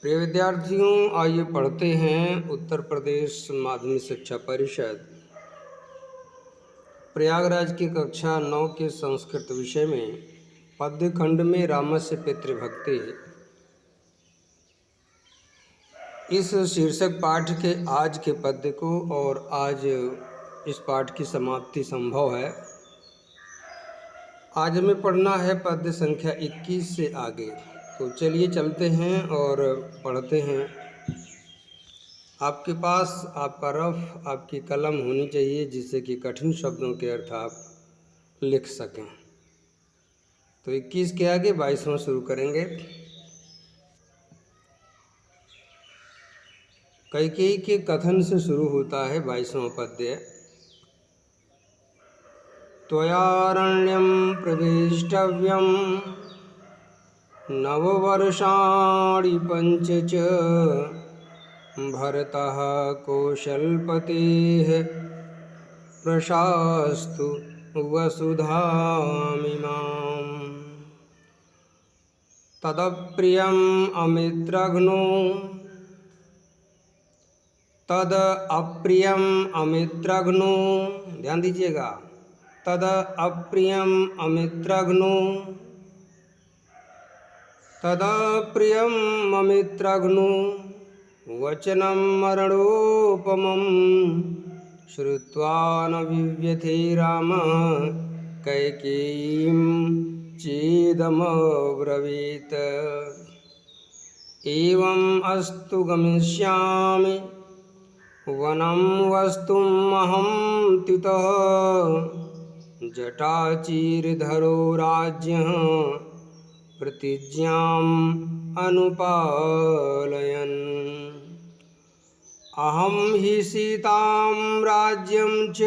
प्रिय विद्यार्थियों, आइए पढ़ते हैं उत्तर प्रदेश माध्यमिक शिक्षा परिषद प्रयागराज की कक्षा 9 के संस्कृत विषय में पद्य खंड में रामस्य पितृभक्ति इस शीर्षक पाठ के आज के पद्य को और आज इस पाठ की समाप्ति संभव है। आज हमें पढ़ना है पद्य संख्या 21 से आगे। तो चलिए चलते हैं और पढ़ते हैं। आपके पास आपका रफ, आपकी कलम होनी चाहिए जिससे कि कठिन शब्दों के अर्थ आप लिख सकें। तो 21 के आगे 22वां शुरू करेंगे। कैकेयी के कथन से शुरू होता है 22वां पद्य। त्वयारण्यं प्रवेष्टव्यं नववर्षाणि पञ्च च भरतः कौशलपतेः प्रशास्तु वसुधामिमाम्। तदप्रियम् अमित्रघ्नो तद अप्रियम् अमित्रघ्नो, ध्यान दीजिएगा, तद अप्रियम् अमित्रघ्नो तदप्रियम् अमित्रघ्नो वचनं मरणोपमं श्रुत्वा न विव्यथे राम कैकेयीं चेदमब्रवीत्। एवम् अस्तु गमिष्यामि वनं वस्तुमहं त्युतः जटाचीरधरो राज्ञः प्रतिज्ञाम् अनुपालयन्। अहं हि सीतां राज्यं च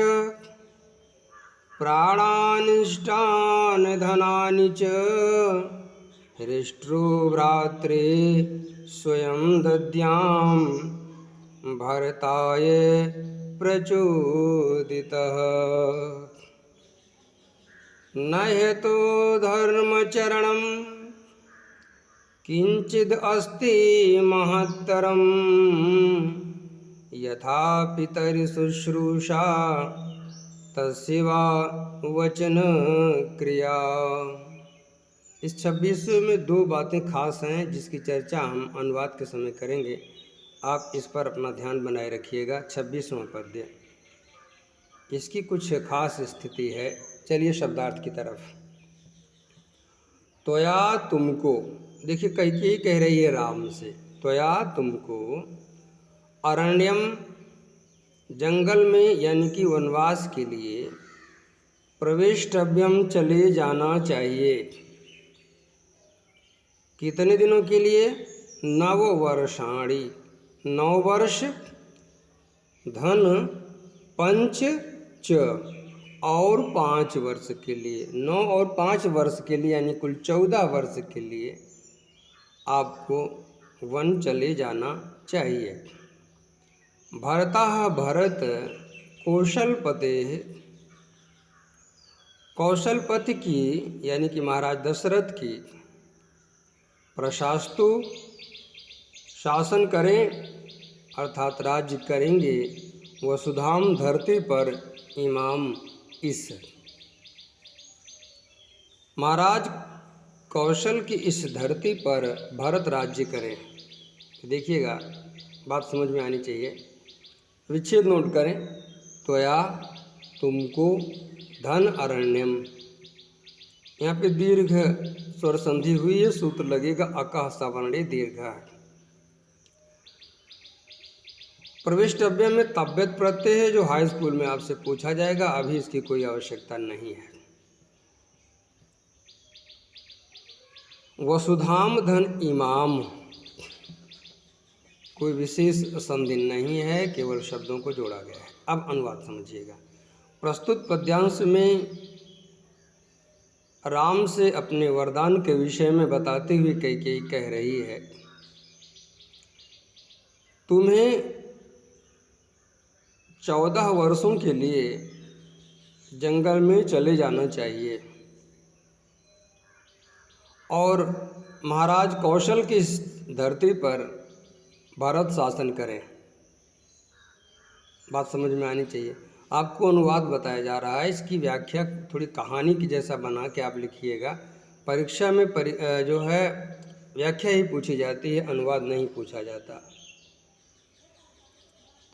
प्राणानिष्टान् धनानि च हृष्टो भ्रात्रे स्वयं दद्याम् भरताय प्रचोदितः। न हेतो धर्मचरणं किंचिद् अस्ति महत्तरं यथा पितरि शुश्रूषा तस्य वा वचन क्रिया। इस 26वें में दो बातें खास हैं जिसकी चर्चा हम अनुवाद के समय करेंगे। आप इस पर अपना ध्यान बनाए रखिएगा। 26वां पद्य, इसकी कुछ खास स्थिति है। चलिए शब्दार्थ की तरफ। त्वया तुमको, देखिए कैकेयी कह रही है राम से, त्वया तुमको अरण्यम जंगल में यानी कि वनवास के लिए प्रवेष्टव्यम चले जाना चाहिए। कितने दिनों के लिए? नववर्षाणि, 9 वर्ष, धन पंच च, और 5 वर्ष के लिए। 9 और 5 वर्ष के लिए यानी कुल 14 वर्ष के लिए आपको वन चले जाना चाहिए। भरतः, भरत, कौशलपते, कौशलपति की यानी कि महाराज दशरथ की, प्रशास्तु शासन करें अर्थात राज्य करेंगे, वसुधाम धरती पर, इमाम इस, महाराज कौशल की इस धरती पर भरत राज्य करें। देखिएगा, बात समझ में आनी चाहिए। विच्छेद नोट करें। त्वया तुमको धन अरण्यम, यहाँ पे दीर्घ स्वर संधि हुई है, सूत्र लगेगा अकः सवर्णे दीर्घ। प्रविष्टव्य में तव्यत प्रत्यय है जो हाई स्कूल में आपसे पूछा जाएगा, अभी इसकी कोई आवश्यकता नहीं है। वसुधाम धन इमाम, कोई विशेष संधि नहीं है, केवल शब्दों को जोड़ा गया है। अब अनुवाद समझिएगा। प्रस्तुत पद्यांश में राम से अपने वरदान के विषय में बताते हुए कैकेयी कह रही है, तुम्हें 14 वर्षों के लिए जंगल में चले जाना चाहिए और महाराज कौशल की इस धरती पर भारत शासन करे। बात समझ में आनी चाहिए। आपको अनुवाद बताया जा रहा है, इसकी व्याख्या थोड़ी कहानी की जैसा बना के आप लिखिएगा। परीक्षा में जो है व्याख्या ही पूछी जाती है, अनुवाद नहीं पूछा जाता।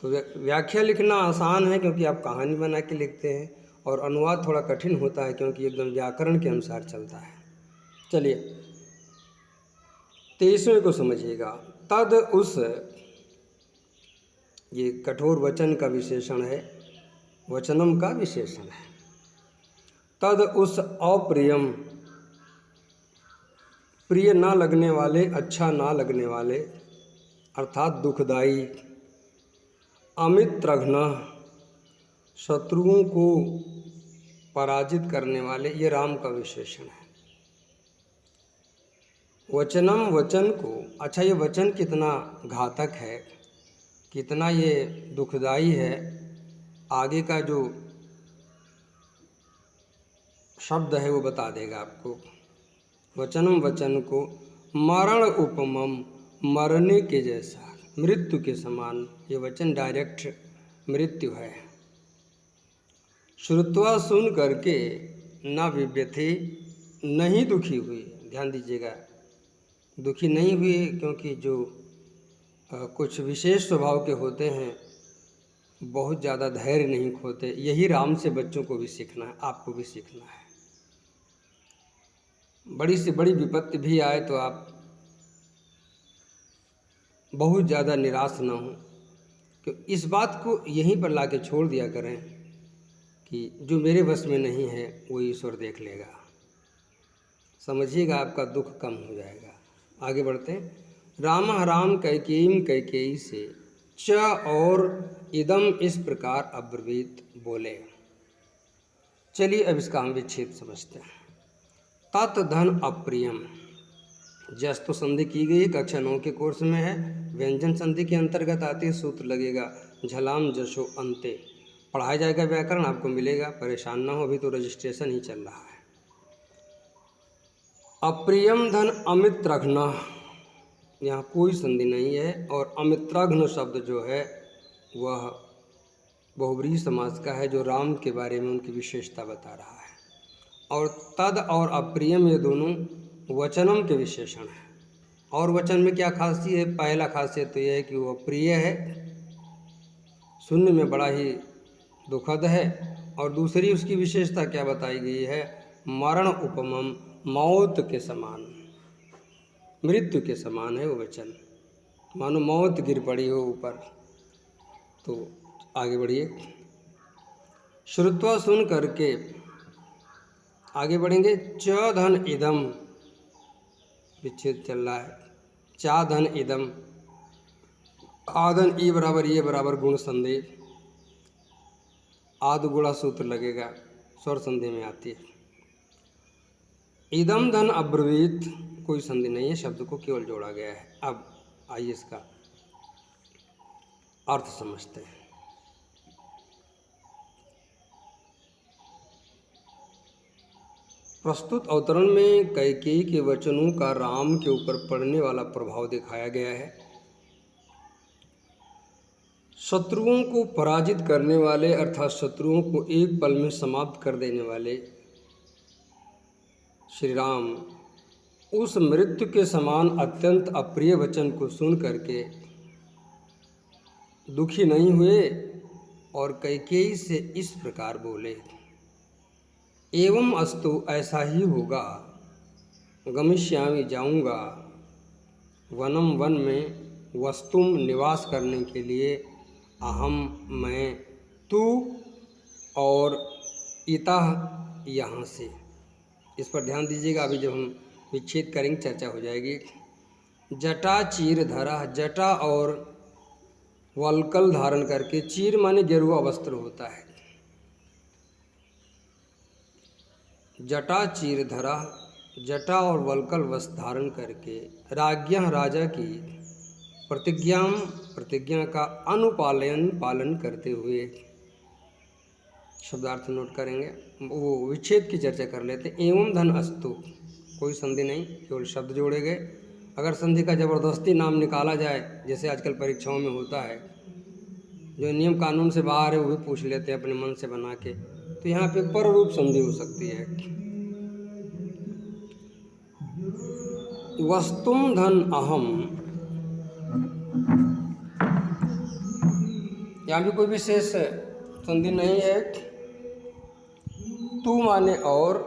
तो व्याख्या लिखना आसान है क्योंकि आप कहानी बना के लिखते हैं, और अनुवाद थोड़ा कठिन होता है क्योंकि एकदम व्याकरण के अनुसार चलता है। चलिए 23वें को समझिएगा। तद उस, ये कठोर वचन का विशेषण है, वचनम का विशेषण है। तद उस अप्रियम, प्रिय ना लगने वाले, अच्छा ना लगने वाले, अर्थात दुखदाई, अमित्रघ्न, शत्रुओं को पराजित करने वाले, ये राम का विशेषण है। वचनम, वचन को, अच्छा ये वचन कितना घातक है, कितना ये दुखदाई है, आगे का जो शब्द है वो बता देगा आपको। वचनम, वचन को, मरण उपमम, मरने के जैसा, मृत्यु के समान, ये वचन डायरेक्ट मृत्यु है। श्रुत्वा, सुन करके, न विव्यथे, नहीं दुखी हुई, ध्यान दीजिएगा, दुखी नहीं हुई, क्योंकि जो कुछ विशेष स्वभाव के होते हैं बहुत ज़्यादा धैर्य नहीं खोते। यही राम से बच्चों को भी सीखना है, आपको भी सीखना है। बड़ी से बड़ी विपत्ति भी आए तो आप बहुत ज़्यादा निराश ना हो, कि इस बात को यहीं पर लाके छोड़ दिया करें कि जो मेरे वश में नहीं है वो ईश्वर देख लेगा। समझिएगा, आपका दुख कम हो जाएगा। आगे बढ़ते हैं। राम राम कैकेयीम, कैकेयी से च और इदम, इस प्रकार अब्रवीत बोले। चलिए अब इसका हम विच्छेद समझते हैं। तत् धन अप्रियम, जस तो संधि की गई, कक्षा 9 के कोर्स में है, व्यंजन संधि के अंतर्गत आती है, सूत्र लगेगा झलाम जशो अंते, पढ़ाया जाएगा, व्याकरण आपको मिलेगा, परेशान ना हो, अभी तो रजिस्ट्रेशन ही चल रहा है। अप्रियम धन अमित्रघ्न, यहाँ कोई संधि नहीं है, और अमित्रघ्न शब्द जो है वह बहुव्रीहि समास का है, जो राम के बारे में उनकी विशेषता बता रहा है। और तद और अप्रियम, ये दोनों वचनम के विशेषण हैं। और वचन में क्या खासियत है? पहला खासियत तो यह है कि वह प्रिय है, सुनने में बड़ा ही दुखद है, और दूसरी उसकी विशेषता क्या बताई गई है? मरण उपमम, मौत के समान, मृत्यु के समान है वो वचन, मानो मौत गिर पड़ी हो ऊपर। तो आगे बढ़िए। श्रुत्वा, सुन करके, आगे बढ़ेंगे। च धन इदम, विच्छेद चल रहा है, चा धन इदम, आधन ई बराबर ये बराबर गुण संधि, आद गुणा सूत्र लगेगा, स्वर संधि में आती है। इदम धन अब्रवीत, कोई संधि नहीं है, शब्द को केवल जोड़ा गया है। अब आइए इसका अर्थ समझते हैं। प्रस्तुत अवतरण में कैकेयी के वचनों का राम के ऊपर पड़ने वाला प्रभाव दिखाया गया है। शत्रुओं को पराजित करने वाले, अर्थात शत्रुओं को एक पल में समाप्त कर देने वाले श्री राम उस मृत्यु के समान अत्यंत अप्रिय वचन को सुन करके दुखी नहीं हुए, और कैकेयी से इस प्रकार बोले, एवं अस्तु, ऐसा ही होगा, गमिष्यामि, जाऊंगा, वनम, वन में, वस्तुम, निवास करने के लिए, अहम, मैं, तू, और इतः, यहाँ से। इस पर ध्यान दीजिएगा, अभी जब हम विच्छेद करेंगे चर्चा हो जाएगी। जटा चीर धरा, जटा और वल्कल धारण करके, चीर माने गेरुआ वस्त्र होता है, जटा चीर धरा, जटा और वल्कल वस्त्र धारण करके, राज्ञा, राजा की, प्रतिज्ञा का अनुपालन, पालन करते हुए, शब्दार्थ नोट करेंगे, वो विच्छेद की चर्चा कर लेते। एवं धन अस्तु, कोई संधि नहीं, केवल शब्द जोड़े गए। अगर संधि का ज़बरदस्ती नाम निकाला जाए, जैसे आजकल परीक्षाओं में होता है, जो नियम कानून से बाहर है वो भी पूछ लेते हैं अपने मन से बना के, तो यहाँ पे पररूप संधि हो सकती है। वस्तुम धन अहम, यहाँ भी कोई विशेष संधि नहीं है। तू माने और,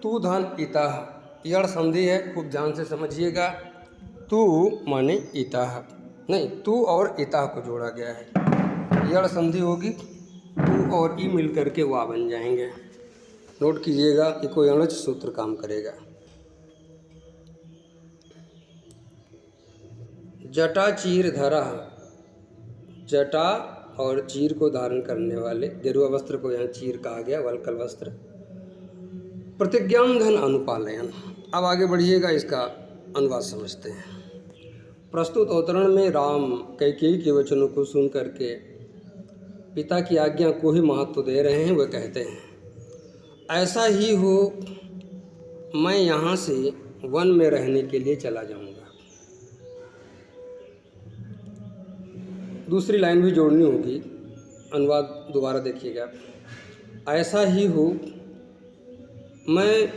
तू धन इतः, यड़ संधि है, खूब ध्यान से समझिएगा। तू माने इतः नहीं, तू और इतः को जोड़ा गया है, यड़ संधि होगी, तू और ई मिल करके वाह बन जाएंगे। नोट कीजिएगा, ये कोई अणज सूत्र काम करेगा। जटा चीर धरा, जटा और चीर को धारण करने वाले, गेरुआ वस्त्र को यहाँ चीर कहा गया, वल्कल वस्त्र। प्रतिज्ञान धन अनुपालयन। अब आगे बढ़िएगा, इसका अनुवाद समझते हैं। प्रस्तुत अवतरण में राम कैकेयी के वचनों को सुन करके पिता की आज्ञा को ही महत्व दे रहे हैं। वह कहते हैं, ऐसा ही हो, मैं यहाँ से वन में रहने के लिए चला जाऊँगा। दूसरी लाइन भी जोड़नी होगी, अनुवाद दोबारा देखिएगा। ऐसा ही हो, मैं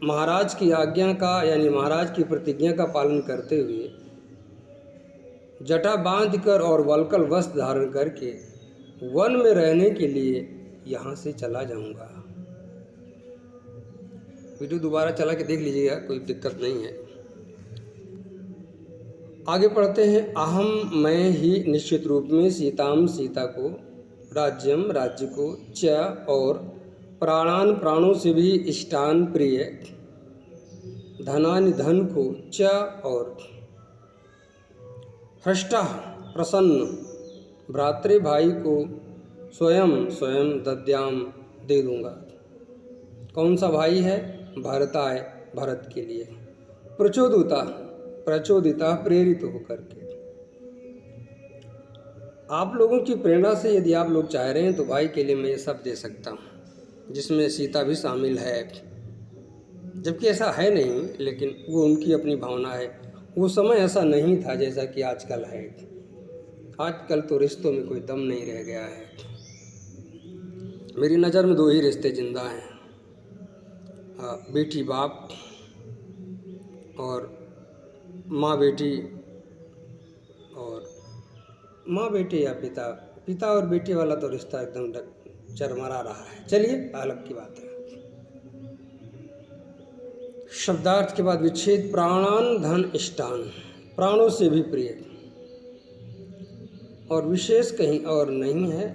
महाराज की आज्ञा का यानी महाराज की प्रतिज्ञा का पालन करते हुए जटा बांध कर और वल्कल वस्त्र धारण करके वन में रहने के लिए यहाँ से चला जाऊँगा। वीडियो दोबारा चला के देख लीजिएगा, कोई दिक्कत नहीं है। आगे पढ़ते हैं। अहम मैं ही निश्चित रूप में सीताम सीता को, राज्यम राज्य को, च और प्राणान प्राणों से भी इष्टान प्रिय, धनानि धन को, च और हृष्टा प्रसन्न भ्रातृ भाई को स्वयं स्वयं दद्याम दे दूंगा। कौन सा भाई है? भरताय, भरत के लिए। प्रचोदिता प्रेरित होकर के। आप लोगों की प्रेरणा से यदि आप लोग चाह रहे हैं तो भाई के लिए मैं ये सब दे सकता हूँ, जिसमें सीता भी शामिल है। जबकि ऐसा है नहीं, लेकिन वो उनकी अपनी भावना है। वो समय ऐसा नहीं था जैसा कि आजकल है। आजकल तो रिश्तों में कोई दम नहीं रह गया है। मेरी नज़र में दो ही रिश्ते जिंदा हैं, बेटी बाप और माँ बेटी, और माँ बेटे या पिता और बेटे वाला तो रिश्ता एकदम चरमरा रहा है। चलिए, अलग की बात है। शब्दार्थ के बाद विच्छेद। प्राणान धन इष्टान, प्राणों से भी प्रिय, और विशेष कहीं और नहीं है,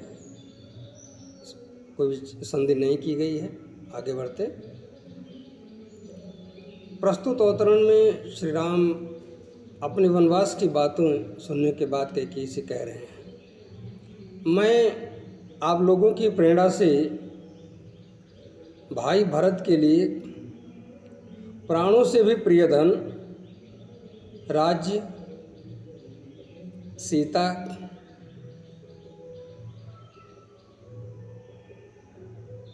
कोई संधि नहीं की गई है। आगे बढ़ते। प्रस्तुत अवतरण में श्री राम अपने वनवास की बातों सुनने के बाद कैकेयी से कह रहे हैं, मैं आप लोगों की प्रेरणा से भाई भरत के लिए प्राणों से भी प्रिय धन, राज्य, सीता,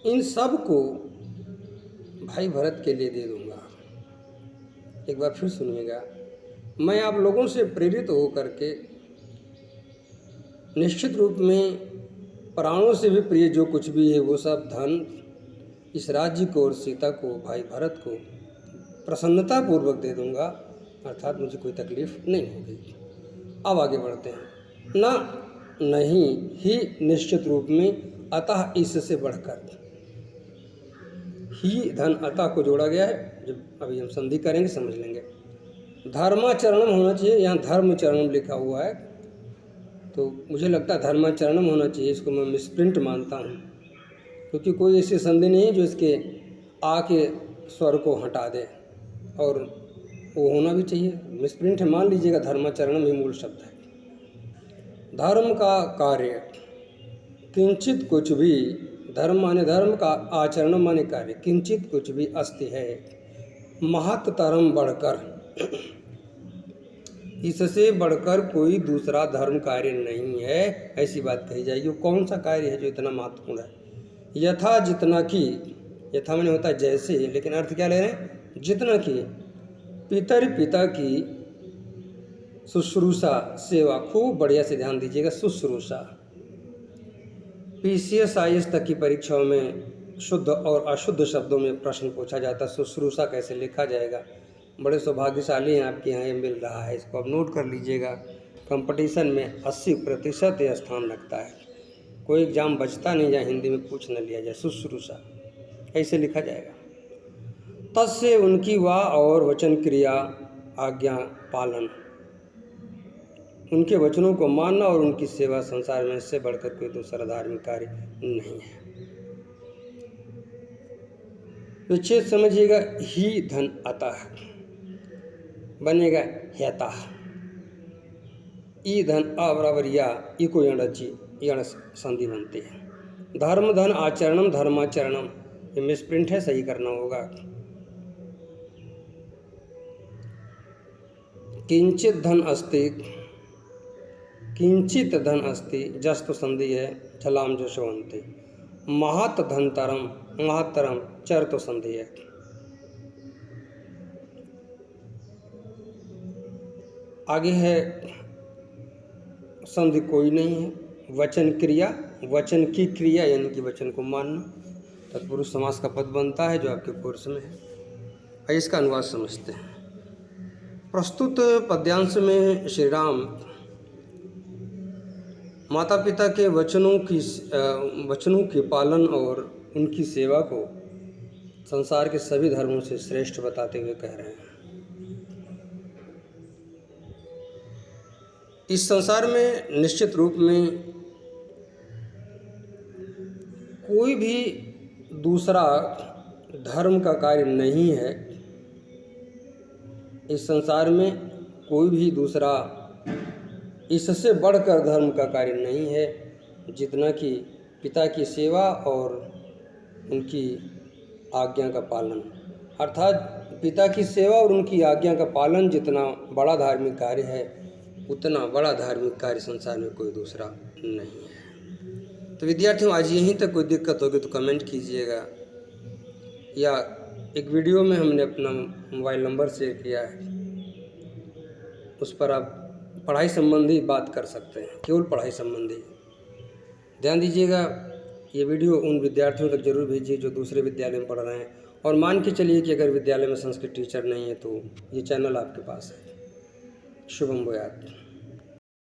इन सब को भाई भरत के लिए दे दूंगा। एक बार फिर सुनिएगा। मैं आप लोगों से प्रेरित होकर के निश्चित रूप में प्राणों से भी प्रिय जो कुछ भी है वो सब धन इस राज्य को और सीता को, भाई भरत को प्रसन्नता पूर्वक दे दूंगा, अर्थात मुझे कोई तकलीफ नहीं होगी। अब आगे बढ़ते हैं। ना नहीं ही निश्चित रूप में, अतः इससे बढ़कर, ही धन अतः को जोड़ा गया है। जब अभी हम संधि करेंगे समझ लेंगे। धर्माचरणम होना चाहिए, यहाँ धर्मचरणम लिखा हुआ है तो मुझे लगता है धर्माचरणम होना चाहिए। इसको मैं मिसप्रिंट मानता हूँ, क्योंकि कोई ऐसी संधि नहीं है जो इसके आ के स्वर को हटा दे, और वो होना भी चाहिए। मिसप्रिंट है, मान लीजिएगा धर्माचरणम ही मूल शब्द है। धर्म का कार्य, किंचित कुछ भी, धर्म माने धर्म का, आचरण माने कार्य, किंचित कुछ भी अस्ति है, महत्तरम बढ़कर, इससे बढ़कर कोई दूसरा धर्म कार्य नहीं है, ऐसी बात कही जाएगी। वो कौन सा कार्य है जो इतना महत्वपूर्ण है? यथा जितना की, यथा माने होता है जैसे, लेकिन अर्थ क्या ले रहे हैं? जितना की, पिता की शुश्रूषा सेवा, खूब बढ़िया से ध्यान दीजिएगा। शुश्रूषा पीसीएस आईएएस तक की परीक्षाओं में शुद्ध और अशुद्ध शब्दों में प्रश्न पूछा जाता है। शुश्रूषा कैसे लिखा जाएगा? बड़े सौभाग्यशाली हैं आपके यहाँ ये मिल रहा है, इसको आप नोट कर लीजिएगा। कंपटीशन में 80% यह स्थान रखता है। कोई एग्जाम बचता नहीं जहाँ हिंदी में पूछ न लिया जाए। शुश्रूषा कैसे लिखा जाएगा? तस्य उनकी वाह और वचन क्रिया आज्ञा पालन, उनके वचनों को मानना और उनकी सेवा संसार में इससे बढ़कर कोई दूसरा धार्मिक कार्य नहीं है। विच्छेद समझिएगा। ही धन अतः बनेगा ह्यतः। ई धन अ बराबर या ई को यण रची यण संधि बनते हैं। धर्म धन आचरणम धर्माचरणम, ये मिसप्रिंट है, सही करना होगा। किंचित धन अस्ति, किंचित धन अस्ति, जस्तु संधि है, झलाम जशवंती। महत धनतरम, महत्तरम, चर तो संधि है। आगे है संधि कोई नहीं है। वचन क्रिया, वचन की क्रिया यानी कि वचन को मानना, तत्पुरुष समास का पद बनता है जो आपके कोर्स में है। आइए इसका अनुवाद समझते हैं। प्रस्तुत पद्यांश में श्री राम माता पिता के वचनों के पालन और उनकी सेवा को संसार के सभी धर्मों से श्रेष्ठ बताते हुए कह रहे हैं। इस संसार में निश्चित रूप में कोई भी दूसरा धर्म का कार्य नहीं है। इस संसार में कोई भी दूसरा इससे बढ़कर धर्म का कार्य नहीं है, जितना कि पिता की सेवा और उनकी आज्ञा का पालन। अर्थात पिता की सेवा और उनकी आज्ञा का पालन जितना बड़ा धार्मिक कार्य है, उतना बड़ा धार्मिक कार्य संसार में कोई दूसरा नहीं है। तो विद्यार्थियों, आज यहीं तक कोई दिक्कत होगी तो कमेंट कीजिएगा, या एक वीडियो में हमने अपना मोबाइल नंबर शेयर किया है, उस पर आप पढ़ाई संबंधी बात कर सकते हैं, केवल पढ़ाई संबंधी। ध्यान दीजिएगा, ये वीडियो उन विद्यार्थियों तक जरूर भेजिए जो दूसरे विद्यालय में पढ़ रहे हैं। और मान के चलिए कि अगर विद्यालय में संस्कृत टीचर नहीं है तो ये चैनल आपके पास है। शुभम भूयात्।